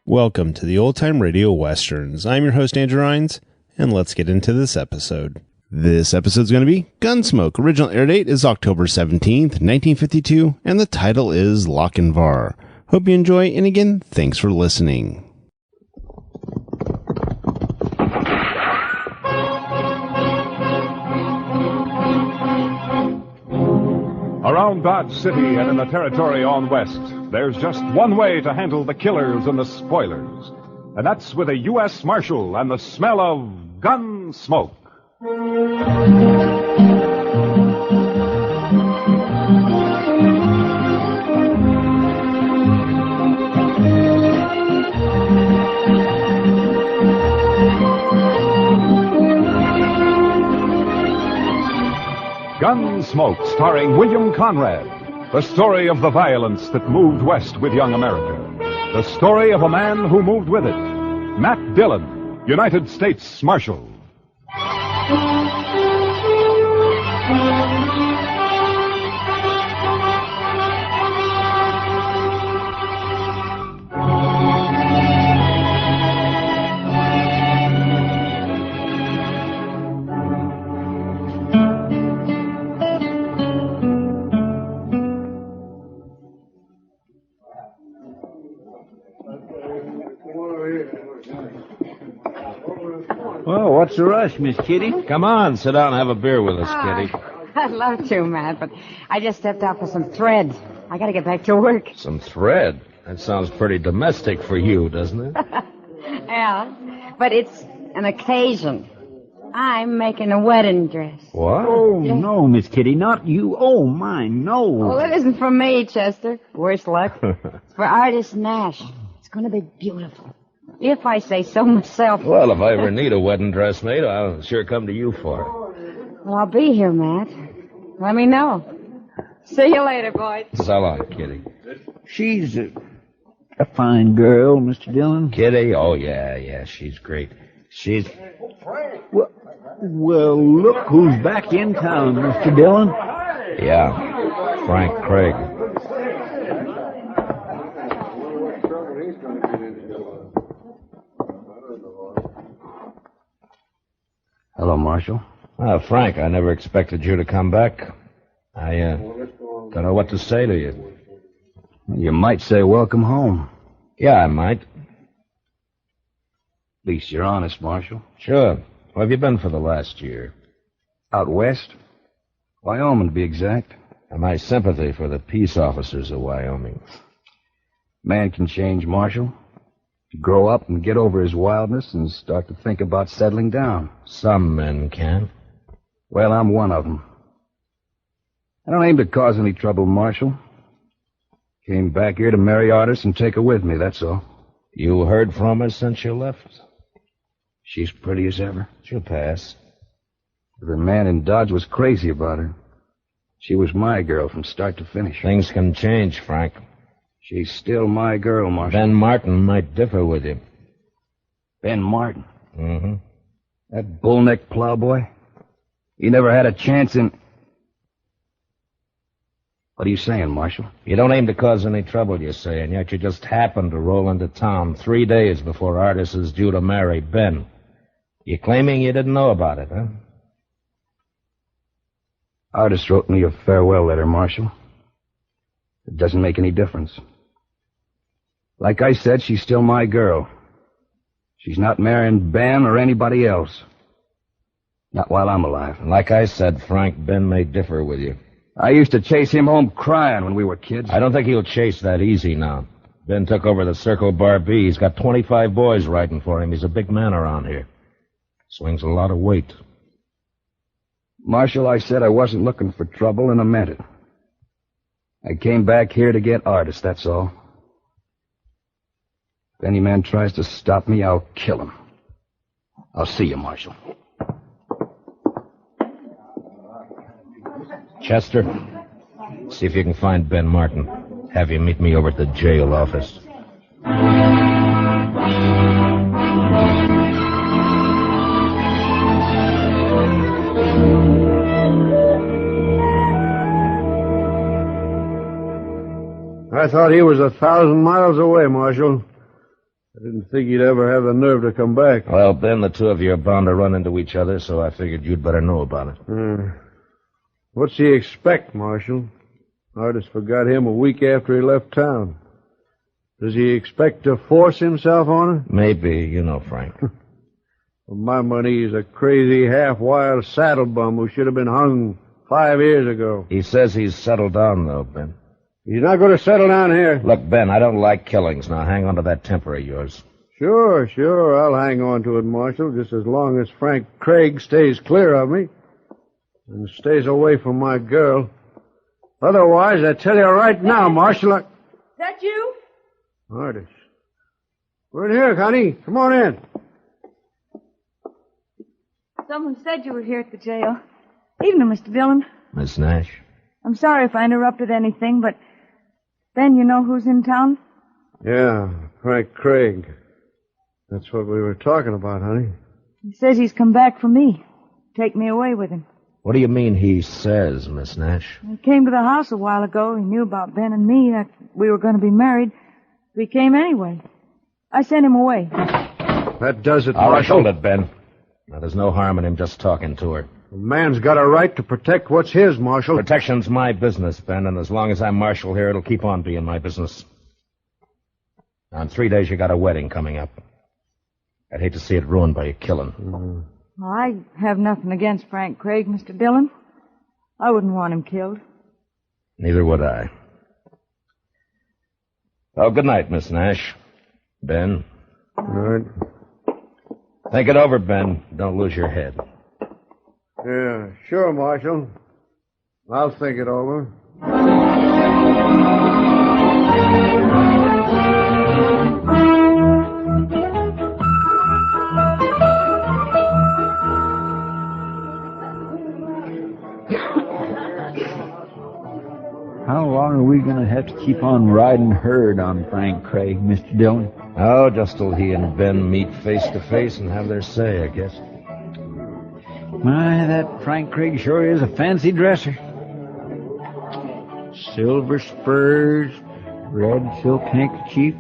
Welcome to the Old Time Radio Westerns. I'm your host, Andrew Rines, and let's get into this episode. This episode's going to be Gunsmoke. Original air date is October 17th, 1952, and the title is Lochinvar. Hope you enjoy, and again, thanks for listening. Around Dodge City and in the territory on west, there's just one way to handle the killers and the spoilers. And that's with a U.S. Marshal and the smell of Gunsmoke. Gunsmoke, starring William Conrad. The story of the violence that moved west with young America. The story of a man who moved with it. Matt Dillon, United States Marshal. Well, what's the rush, Miss Kitty? Come on, sit down and have a beer with us, Kitty. I'd love to, Matt, but I just stepped out for some thread. I gotta get back to work. Some thread? That sounds pretty domestic for you, doesn't it? Yeah, but it's an occasion. I'm making a wedding dress. What? Oh, no, Miss Kitty, not you. Oh, my, no. Well, it isn't for me, Chester. Worse luck. It's for artist Nash. It's gonna be beautiful. If I say so myself. Well, if I ever need a wedding dress made, I'll sure come to you for it. Well, I'll be here, Matt. Let me know. See you later, boys. So long, Kitty. She's a fine girl, Mr. Dillon. Kitty? Oh, yeah, she's great. She's... Well, look who's back in town, Mr. Dillon. Yeah, Frank Craig. Hello, Marshal. Frank, I never expected you to come back. I don't know what to say to you. You might say welcome home. Yeah, I might. At least you're honest, Marshal. Sure. Where have you been for the last year? Out west? Wyoming, to be exact. And my sympathy for the peace officers of Wyoming. Man can change, Marshal. Grow up and get over his wildness and start to think about settling down. Some men can. Well, I'm one of them. I don't aim to cause any trouble, Marshal. Came back here to marry Artis and take her with me, that's all. You heard from her since you left? She's pretty as ever. She'll pass. The man in Dodge was crazy about her. She was my girl from start to finish. Things can change, Frank. She's still my girl, Marshal. Ben Martin might differ with you. Ben Martin? Mm-hmm. That bull-necked plowboy? He never had a chance in... What are you saying, Marshal? You don't aim to cause any trouble, you say, and yet you just happened to roll into town 3 days before Artis is due to marry Ben. You claiming you didn't know about it, huh? Artis wrote me a farewell letter, Marshal. It doesn't make any difference. Like I said, she's still my girl. She's not marrying Ben or anybody else. Not while I'm alive. Like I said, Frank, Ben may differ with you. I used to chase him home crying when we were kids. I don't think he'll chase that easy now. Ben took over the Circle Bar B. He's got 25 boys riding for him. He's a big man around here. Swings a lot of weight. Marshal, I said I wasn't looking for trouble, and I meant it. I came back here to get Artis, that's all. If any man tries to stop me, I'll kill him. I'll see you, Marshal. Chester, see if you can find Ben Martin. Have him meet me over at the jail office. I thought he was 1,000 miles away, Marshal. I didn't think you'd ever have the nerve to come back. Well, Ben, the two of you are bound to run into each other, so I figured you'd better know about it. What's he expect, Marshal? Artist forgot him a week after he left town. Does he expect to force himself on her? Maybe, you know, Frank. For my money, he's a crazy, half-wild saddle bum who should have been hung 5 years ago. He says he's settled down, though, Ben. He's not going to settle down here. Look, Ben, I don't like killings. Now hang on to that temper of yours. Sure. I'll hang on to it, Marshal, just as long as Frank Craig stays clear of me and stays away from my girl. Otherwise, I tell you right now, Marshal, Is that you? Artist. We're in here, honey. Come on in. Someone said you were here at the jail. Evening, Mr. Dillon. Miss Nash? I'm sorry if I interrupted anything, but... Ben, you know who's in town? Yeah, Frank Craig. That's what we were talking about, honey. He says he's come back for me. Take me away with him. What do you mean he says, Miss Nash? He came to the house a while ago. He knew about Ben and me, that we were going to be married. He came anyway. I sent him away. That does it, All right, Marshal. hold it, Ben. Now, there's no harm in him just talking to her. A man's got a right to protect what's his, Marshal. Protection's my business, Ben, and as long as I'm marshal here, it'll keep on being my business. Now, in 3 days, you got a wedding coming up. I'd hate to see it ruined by a killing. Well, I have nothing against Frank Craig, Mr. Dillon. I wouldn't want him killed. Neither would I. Oh, good night, Miss Nash. Ben. All right. Think it over, Ben. Don't lose your head. Yeah, sure, Marshal. I'll think it over. How long are we going to have to keep on riding herd on Frank Craig, Mr. Dillon? Oh, just till he and Ben meet face to face and have their say, I guess. My, that Frank Craig sure is a fancy dresser. Silver spurs, red silk handkerchief,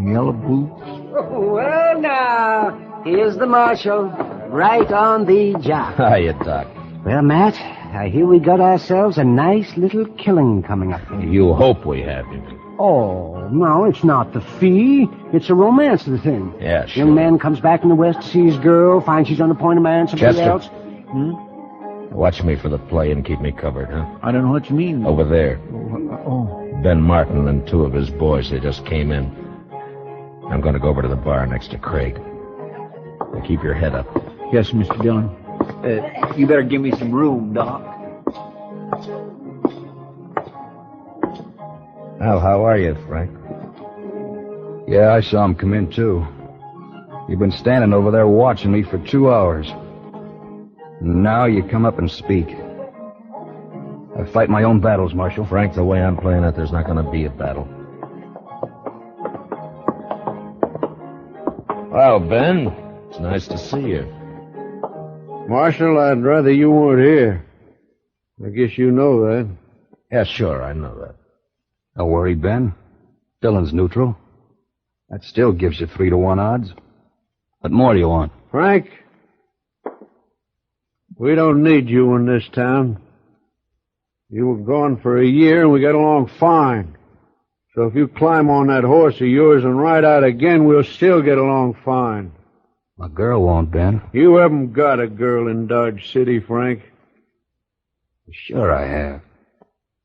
yellow boots. Well, now, here's the marshal, right on the job. Hiya, Doc. Well, Matt, I hear we got ourselves a nice little killing coming up. You hope we have him. Oh, no, it's not the fee. It's the romance of the thing. Yeah, sure. Young man comes back from the West to see his girl, finds she's on the point of marrying somebody Chester. else. Watch me for the play and keep me covered, huh? I don't know what you mean. Over there. Oh. Ben Martin and two of his boys, they just came in. I'm going to go over to the bar next to Craig. Now keep your head up. Yes, Mr. Dillon. You better give me some room, Doc. Well, how are you, Frank? Yeah, I saw him come in, too. You've been standing over there watching me for 2 hours. Now you come up and speak. I fight my own battles, Marshal. Frank, the way I'm playing it, there's not going to be a battle. Well, Ben, it's nice to see you. Marshal, I'd rather you weren't here. I guess you know that. Yeah, sure, I know that. Don't worry, Ben. Dillon's neutral. That still gives you 3-to-1 odds. What more do you want? Frank, we don't need you in this town. You were gone for a year and we got along fine. So if you climb on that horse of yours and ride out again, we'll still get along fine. My girl won't, Ben. You haven't got a girl in Dodge City, Frank. Sure I have.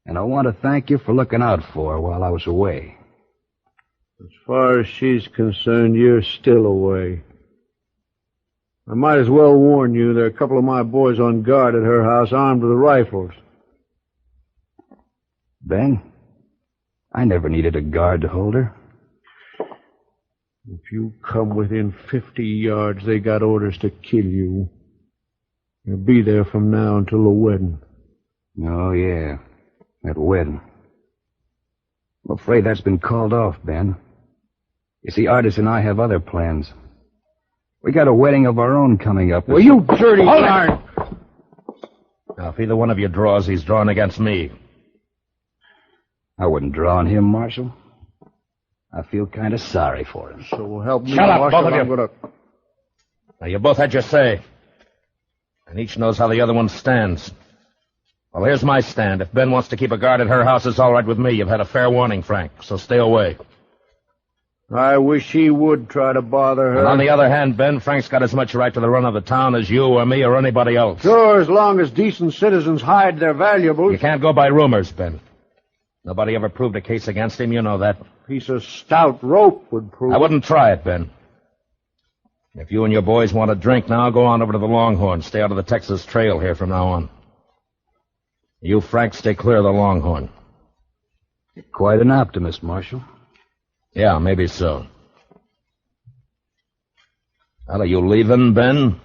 And I want to thank you for looking out for her while I was away. As far as she's concerned, you're still away. I might as well warn you, there are a couple of my boys on guard at her house armed with rifles. Ben, I never needed a guard to hold her. If you come within 50 yards, they got orders to kill you. You'll be there from now until the wedding. Oh, yeah. That wedding. I'm afraid that's been called off, Ben. You see, Artis and I have other plans. We got a wedding of our own coming up. Well, you dirty darn! Now, if either one of you draws, he's drawing against me. I wouldn't draw on him, Marshal. I feel kind of sorry for him. So help me, Shut up, Marshal. both of you. I'm gonna... Now, you both had your say. And each knows how the other one stands. Well, here's my stand. If Ben wants to keep a guard at her house, it's all right with me. You've had a fair warning, Frank, so stay away. I wish he would try to bother her. And on the other hand, Ben, Frank's got as much right to the run of the town as you or me or anybody else. Sure, as long as decent citizens hide their valuables. You can't go by rumors, Ben. Nobody ever proved a case against him, you know that. Piece of stout rope would prove. I wouldn't try it, Ben. If you and your boys want a drink now, go on over to the Longhorn. Stay out of the Texas Trail here from now on. You, Frank, stay clear of the Longhorn. You're quite an optimist, Marshal. Yeah, maybe so. Well, are you leaving, Ben?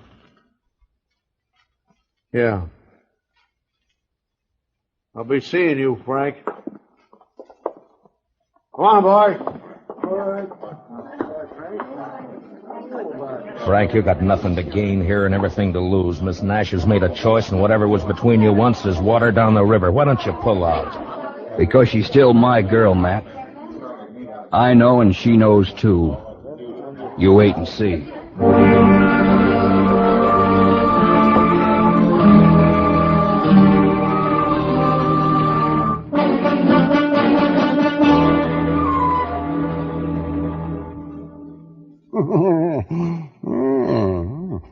Yeah. I'll be seeing you, Frank. Come on, boy. Frank, you got nothing to gain here and everything to lose. Miss Nash has made a choice, and whatever was between you once is water down the river. Why don't you pull out? Because she's still my girl, Matt. I know and she knows, too. You wait and see.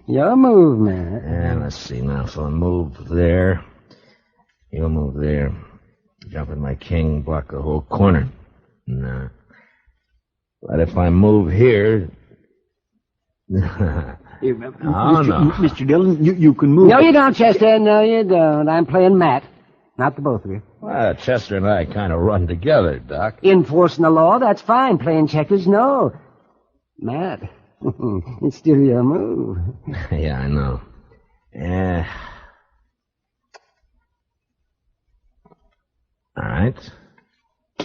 Your move, Matt. Yeah, let's see now. So I move there. You'll move there. Jump in my king, block the whole corner. No. But if I move here... Mr. Dillon, you can move. No, you don't, Chester. No, you don't. I'm playing Matt. Not the both of you. Well, Chester and I kind of run together, Doc. Enforcing the law, that's fine. Playing checkers, no. Matt, it's still your move. Yeah, I know. All right.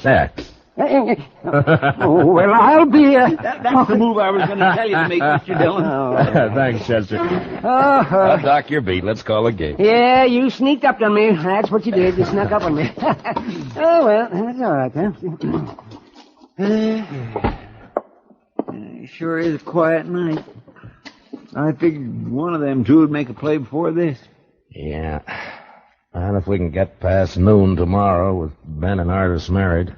There. Oh, well, I'll be... That's the move I was going to tell you to make, Mr. Dillon. Thanks, Chester. Oh, Doc, your beat. Let's call a game. yeah, you sneaked up on me. That's what you did. You snuck up on me. Oh, well, that's all right, then. Sure is a quiet night. I figured one of them two would make a play before this. Yeah. And if we can get past noon tomorrow with Ben and Artis married,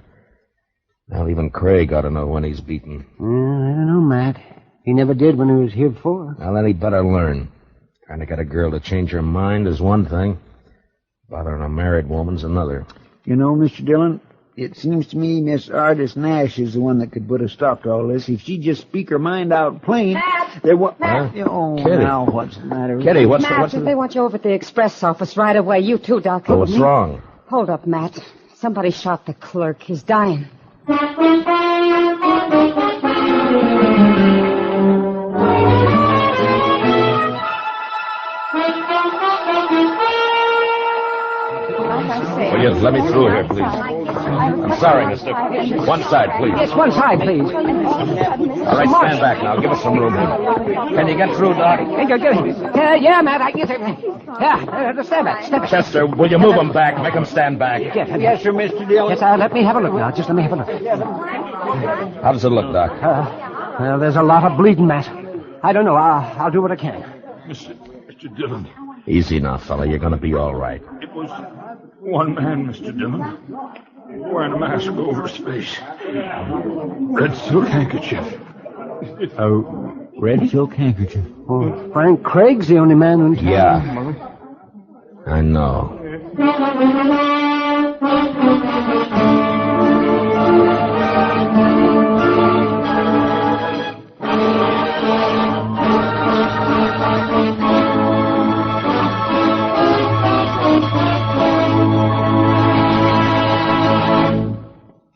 well, even Craig ought to know when he's beaten. I don't know, Matt. He never did when he was here before. Well, then he'd better learn. Trying to get a girl to change her mind is one thing. Bothering a married woman's another. You know, Mr. Dillon, it seems to me Miss Artis Nash is the one that could put a stop to all this. If she'd just speak her mind out plain, there was... Oh, Kitty. now what's the matter? Kitty, what's Matt, they want you over at the express office right away. You too, Doctor. What's wrong? Hold up, Matt. Somebody shot the clerk. He's dying. Will you let me through here, please? I'm sorry, mister. One side, please. Yes, one side, please. All right, stand back now. Give us some room here. Can you get through, Doc? Yeah, Matt, I can get it. Yeah, stand back, stand back. Chester, will you move them back? Make them stand back. Yes, sir, Mr. Dillon. Yes, let me have a look now. Just let me have a look. How does it look, Doc? Well, there's a lot of bleeding, Matt. I don't know. I'll do what I can. Mr. Dillon, Easy now, fella. You're going to be all right. it was one man, Mr. Dillon, wearing a mask over his face. Red silk handkerchief. Red silk handkerchief. Oh, Frank Craig's the only man in town. Yeah. I know.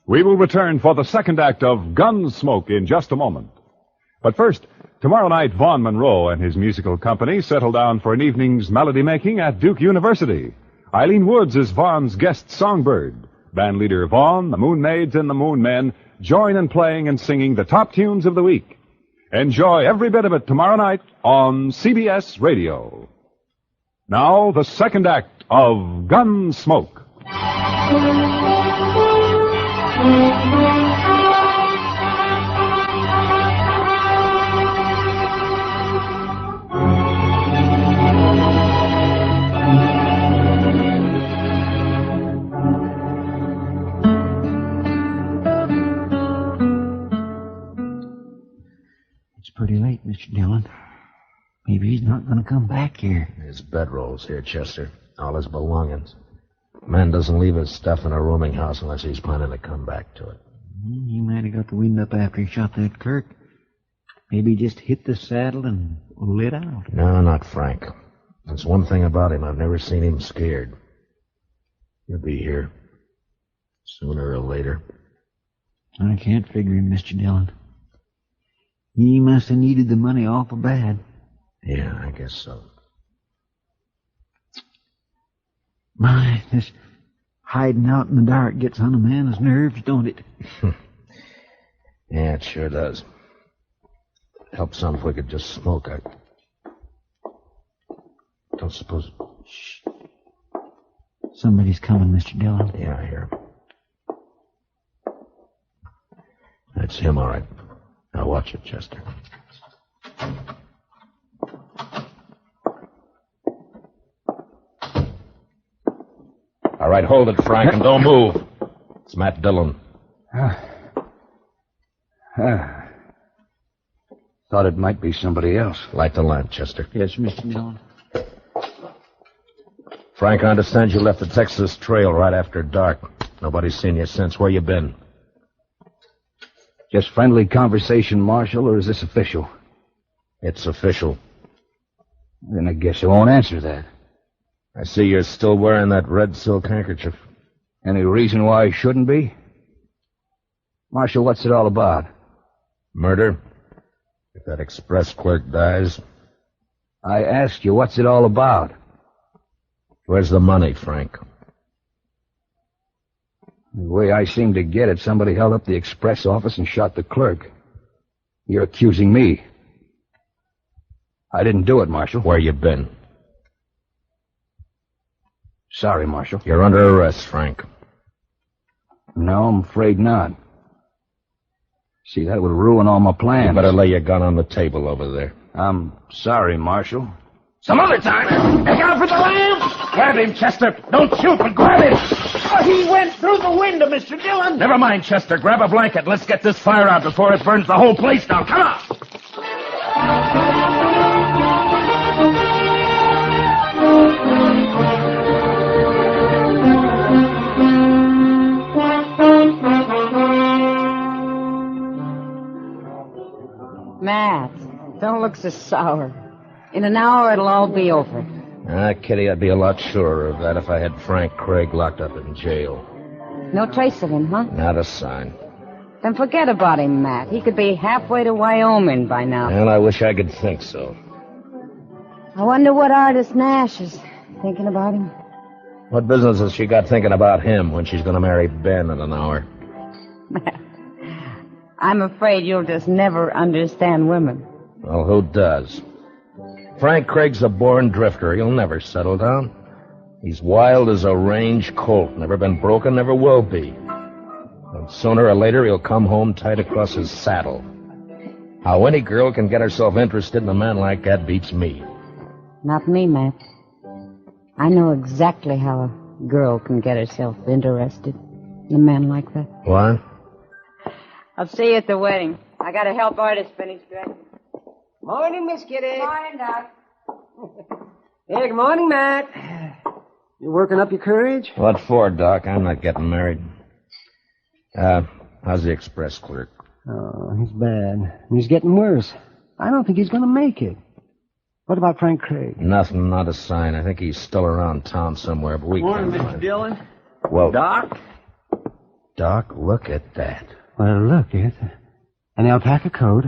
We will return for the second act of Gunsmoke in just a moment. But first, tomorrow night, Vaughn Monroe and his musical company settle down for an evening's melody making at Duke University. Eileen Woods is Vaughn's guest songbird. Band leader Vaughn, the Moon Maids, and the Moon Men join in playing and singing the top tunes of the week. Enjoy every bit of it tomorrow night on CBS Radio. Now, the second act of Gunsmoke. Maybe he's not going to come back here. His bedroll's here, Chester. All his belongings. Man doesn't leave his stuff in a rooming house unless he's planning to come back to it. He might have got the wind up after he shot that clerk. Maybe he just hit the saddle and lit out. No, not Frank. There's one thing about him. I've never seen him scared. He'll be here. Sooner or later. I can't figure him, Mr. Dillon. He must have needed the money awful bad. Yeah, I guess so. My, this hiding out in the dark gets on a man's nerves, don't it? Yeah, it sure does. Help some if we could just smoke. I don't suppose... Shh. Somebody's coming, Mr. Dillon. Yeah, I hear him. That's him, all right. Now watch it, Chester. All right, hold it, Frank, and don't move. It's Matt Dillon. Thought it might be somebody else. Light the lamp, Chester. Yes, Mr. Dillon. Frank, I understand you left the Texas Trail right after dark. Nobody's seen you since. Where you been? Just friendly conversation, Marshal, or is this official? It's official. Then I guess you won't answer that. I see you're still wearing that red silk handkerchief. Any reason why I shouldn't be? Marshal, what's it all about? Murder? If that express clerk dies. I asked you, what's it all about? Where's the money, Frank? The way I seem to get it, somebody held up the express office and shot the clerk. You're accusing me. I didn't do it, Marshal. Where you been? Sorry, Marshal. You're under arrest, Frank. No, I'm afraid not. See, that would ruin all my plans. You better lay your gun on the table over there. I'm sorry, Marshal. Some other time. Look out for the lamp! Grab him, Chester. Don't shoot, but grab him. Oh, he went through the window, Mr. Dillon. Never mind, Chester. Grab a blanket. Let's get this fire out before it burns the whole place down. Come on! Matt, don't look so sour. In an hour, it'll all be over. Kitty, I'd be a lot surer of that if I had Frank Craig locked up in jail. No trace of him, huh? Not a sign. Then forget about him, Matt. He could be halfway to Wyoming by now. Well, I wish I could think so. I wonder what artist Nash is thinking about him. What business has she got thinking about him when she's going to marry Ben in an hour? Matt, I'm afraid you'll just never understand women. Well, who does? Frank Craig's a born drifter. He'll never settle down. He's wild as a range colt. Never been broken, never will be. And sooner or later, he'll come home tight across his saddle. How any girl can get herself interested in a man like that beats me. Not me, Matt. I know exactly how a girl can get herself interested in a man like that. What? I'll see you at the wedding. I gotta help artist finish dressing. Morning, Miss Kitty. Morning, Doc. Hey, good morning, Matt. You working up your courage? What for, Doc? I'm not getting married. How's the express clerk? Oh, he's bad. And he's getting worse. I don't think he's going to make it. What about Frank Craig? Nothing, not a sign. I think he's still around town somewhere, but we Morning, can't Mr. find him. Dillon. Whoa. Doc? Doc, look at that. Well, look, it's an alpaca coat,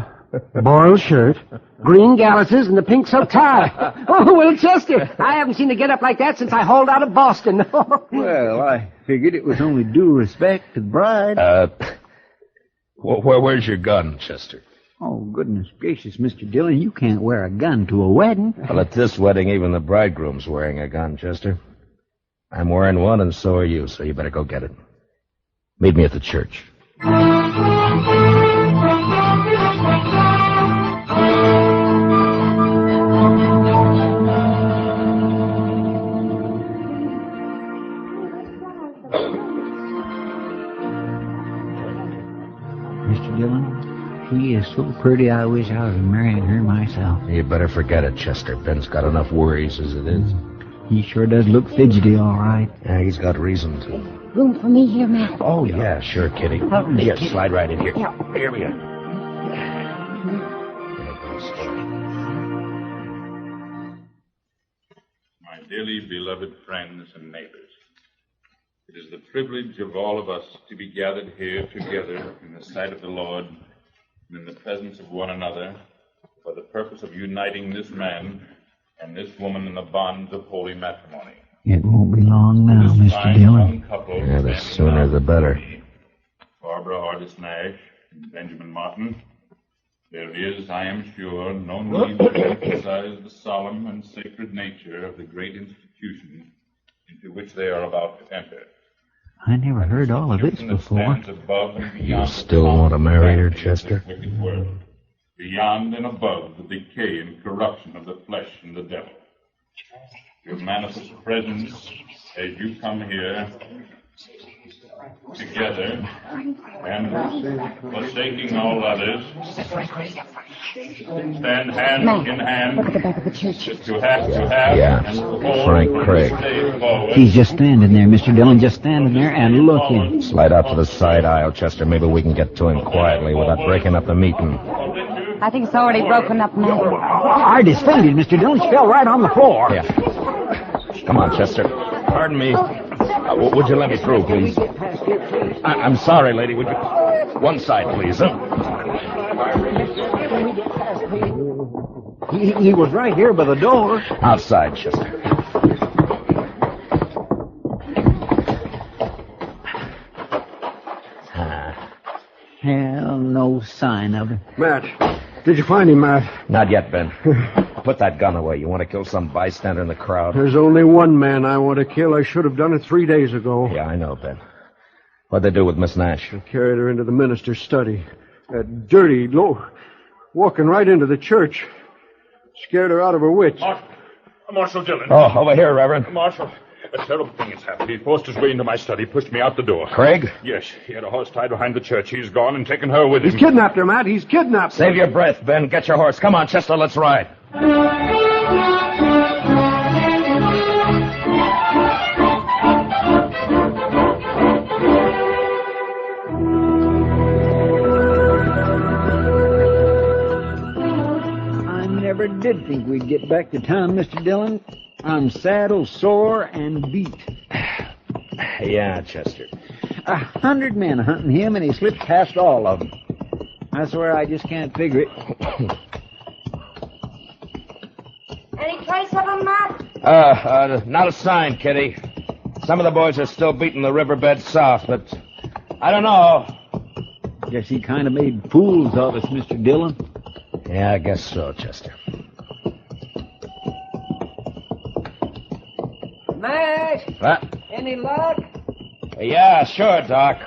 a boiled shirt, green galluses, and a pink silk tie. Oh, well, Chester, I haven't seen a get-up like that since I hauled out of Boston. Well, I figured it was only due respect to the bride. Where's your gun, Chester? Oh, goodness gracious, Mr. Dillon, you can't wear a gun to a wedding. Well, at this wedding, even the bridegroom's wearing a gun, Chester. I'm wearing one, and so are you, so you better go get it. Meet me at the church. Mr. Dillon, he is so pretty I wish I was marrying her myself. You better forget it, Chester. Ben's got enough worries as it is. He sure does look fidgety, all right. Yeah, he's got reason to. Room for me here, Matt? Oh, yeah, sure, Kitty. Here, slide right in here. Here we are. My dearly beloved friends and neighbors, it is the privilege of all of us to be gathered here together in the sight of the Lord and in the presence of one another for the purpose of uniting this man and this woman in the bonds of holy matrimony. It won't be long now, This Mr. fine Dillon. young couple Yeah, the standing sooner now the better. before me, Barbara Artis Nash and Benjamin Martin. There is, I am sure, no need to emphasize the solemn and sacred nature of the great institution into which they are about to enter. I never heard all of this Institution that before. stands above and You beyond still the want to marry her, possibilities of this Chester? wicked world, beyond and above the decay and corruption of the flesh and the devil. Your manifest presence as you come here together and forsaking all others, stand hand in hand Look at the back of the church. to have Yeah, and hold Frank from Craig. this day forward. He's just standing there, Mr. Dillon, just standing there and looking. Slide out to the side aisle, Chester. Maybe we can get to him quietly without breaking up the meeting. I think it's already broken up, Matt. Ardis fainted, Mr. Dillon. She fell right on the floor. Yeah. Come on, Chester. Pardon me. Would you let me through, please? I'm sorry, lady. Would you... One side, please. He was right here by the door. Outside, Chester. Hell, no sign of him. Matt, did you find him, Matt? Not yet, Ben. Put that gun away. You want to kill some bystander in the crowd? There's only one man I want to kill. I should have done it 3 days ago. Yeah, I know, Ben. What'd they do with Miss Nash? Carried her into the minister's study. Dirty, low, walking right into the church. Scared her out of her wits. Marshal Dillon. Oh, over here, Reverend. Marshal, a terrible thing has happened. He forced his way into my study, pushed me out the door. Craig? Yes, he had a horse tied behind the church. He's gone and taken her with him. He's kidnapped her, Matt. He's kidnapped her. Save your breath, Ben. Get your horse. Come on, Chester, let's ride. I never did think we'd get back to town, Mr. Dillon. I'm saddle sore and beat. Yeah, Chester. 100 men hunting him, and he slipped past all of them. I swear I just can't figure it. Any trace of him, Matt? Not a sign, Kitty. Some of the boys are still beating the riverbed south, but I don't know. Guess he kind of made fools of us, Mr. Dillon. Yeah, I guess so, Chester. Mash, What? any luck? Yeah, sure, Doc.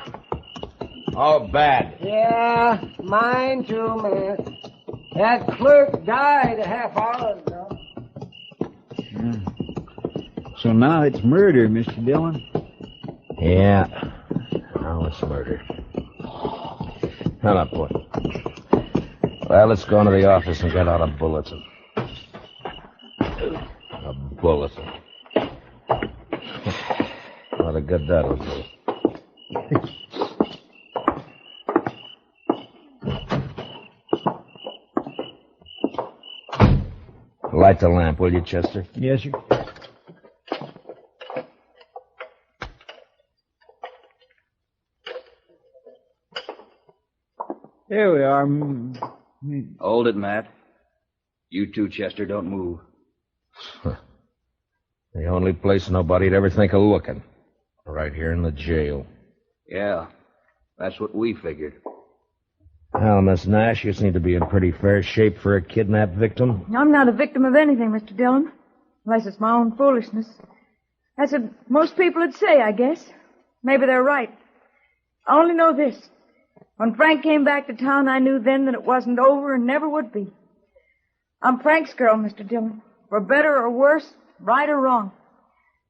Oh, bad. Yeah, mine too, man. That clerk died a half hour ago. So now it's murder, Mr. Dillon. Yeah. Now it's murder. Now, boy. Well, let's go into the office and get out a bulletin. A bulletin. What a good that'll do. Light the lamp, will you, Chester? Yes, sir. There we are. Hold it, Matt. You too, Chester, don't move. The only place nobody'd ever think of looking. Right here in the jail. Yeah, that's what we figured. Well, Miss Nash, you seem to be in pretty fair shape for a kidnapped victim. I'm not a victim of anything, Mr. Dillon. Unless it's my own foolishness. That's what most people would say, I guess. Maybe they're right. I only know this. When Frank came back to town, I knew then that it wasn't over and never would be. I'm Frank's girl, Mr. Dillon. For better or worse, right or wrong.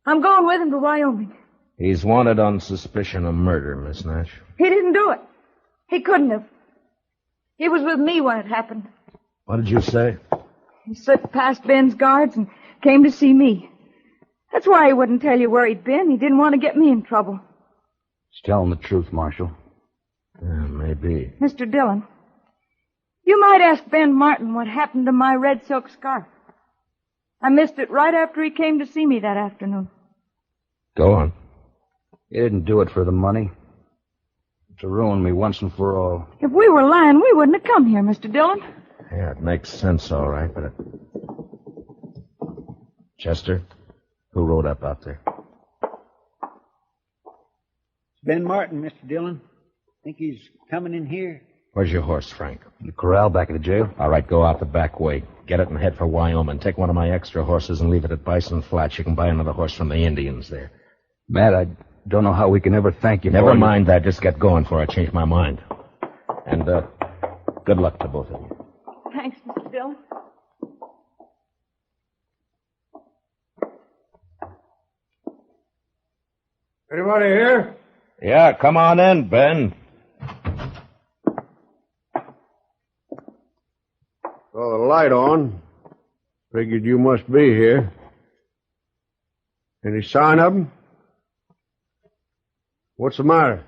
I'm going with him to Wyoming. He's wanted on suspicion of murder, Miss Nash. He didn't do it. He couldn't have. He was with me when it happened. What did you say? He slipped past Ben's guards and came to see me. That's why he wouldn't tell you where he'd been. He didn't want to get me in trouble. He's telling the truth, Marshal. Yeah, maybe. Mr. Dillon, you might ask Ben Martin what happened to my red silk scarf. I missed it right after he came to see me that afternoon. Go on. He didn't do it for the money. To ruin me once and for all. If we were lying, we wouldn't have come here, Mr. Dillon. Yeah, it makes sense, all right, but Chester, who rode up out there? It's Ben Martin, Mr. Dillon. Think he's coming in here? Where's your horse, Frank? The corral back at the jail? All right, go out the back way. Get it and head for Wyoming. Take one of my extra horses and leave it at Bison Flats. You can buy another horse from the Indians there. Matt, I don't know how we can ever thank you for... Never mind that. Just get going before I change my mind. And, good luck to both of you. Thanks, Mr. Dillon. Anybody here? Yeah, come on in, Ben. Saw the light on. Figured you must be here. Any sign of him? What's the matter?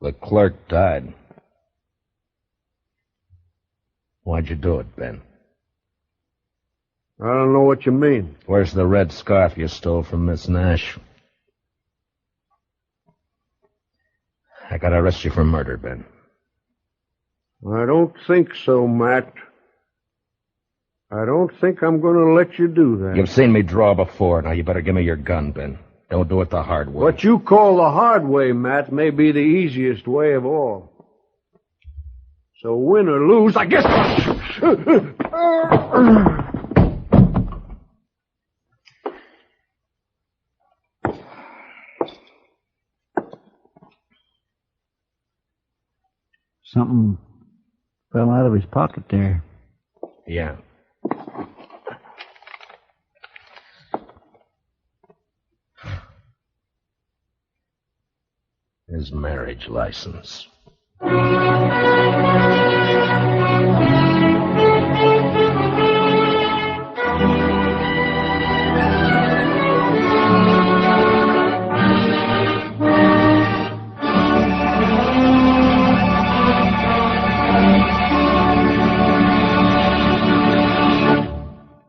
The clerk died. Why'd you do it, Ben? I don't know what you mean. Where's the red scarf you stole from Miss Nash? I gotta arrest you for murder, Ben. I don't think so, Matt. I don't think I'm going to let you do that. You've seen me draw before. Now you better give me your gun, Ben. Don't do it the hard way. What you call the hard way, Matt, may be the easiest way of all. So win or lose, I guess... Something fell out of his pocket there. Yeah. His marriage license.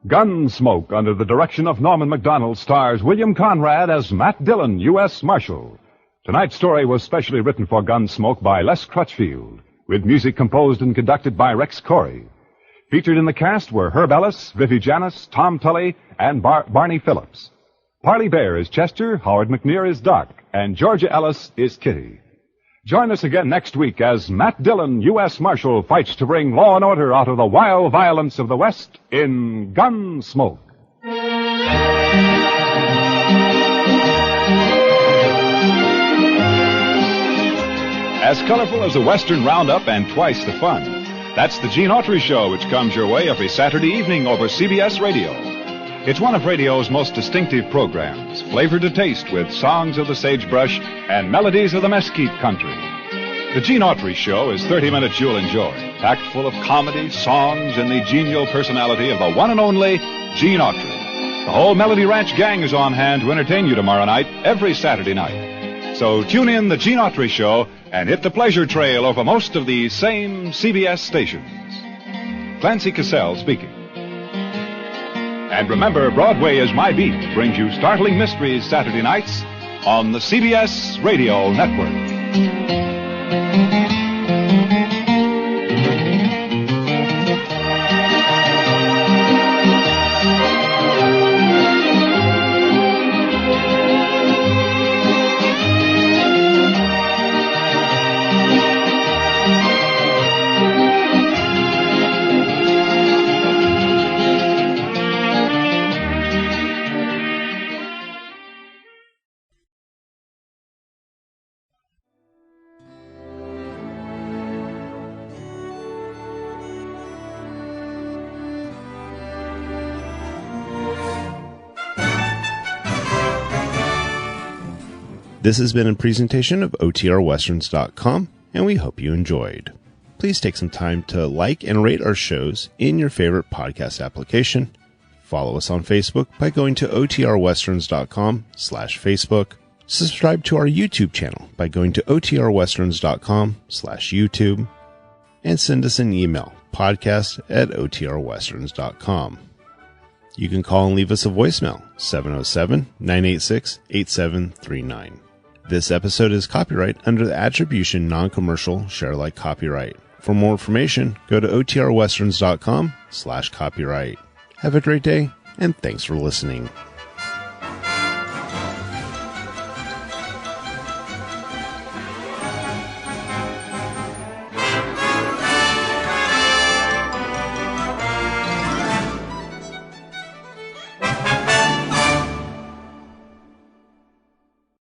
Gunsmoke, under the direction of Norman Macdonald, stars William Conrad as Matt Dillon, U.S. Marshal. Tonight's story was specially written for Gunsmoke by Les Crutchfield, with music composed and conducted by Rex Corey. Featured in the cast were Herb Ellis, Vivi Janis, Tom Tully, and Barney Phillips. Parley Bear is Chester, Howard McNear is Doc, and Georgia Ellis is Kitty. Join us again next week as Matt Dillon, U.S. Marshal, fights to bring law and order out of the wild violence of the West in Gunsmoke. As colorful as a Western roundup and twice the fun. That's the Gene Autry Show, which comes your way every Saturday evening over CBS Radio. It's one of radio's most distinctive programs, flavored to taste with songs of the sagebrush and melodies of the mesquite country. The Gene Autry Show is 30 minutes you'll enjoy, packed full of comedy, songs, and the genial personality of the one and only Gene Autry. The whole Melody Ranch gang is on hand to entertain you tomorrow night, every Saturday night. So tune in the Gene Autry Show and hit the pleasure trail over most of these same CBS stations. Clancy Cassell speaking. And remember, Broadway is My Beat brings you startling mysteries Saturday nights on the CBS Radio Network. This has been a presentation of OTRWesterns.com. and we hope you enjoyed. Please take some time to like and rate our shows in your favorite podcast application. Follow us on Facebook by going to otrwesterns.com/Facebook. Subscribe to our YouTube channel by going to otrwesterns.com/YouTube. And send us an email, podcast@otrwesterns.com. You can call and leave us a voicemail, 707-986-8739. This episode is copyright under the Attribution Non-Commercial Share Alike Copyright. For more information, go to otrwesterns.com/copyright. Have a great day, and thanks for listening.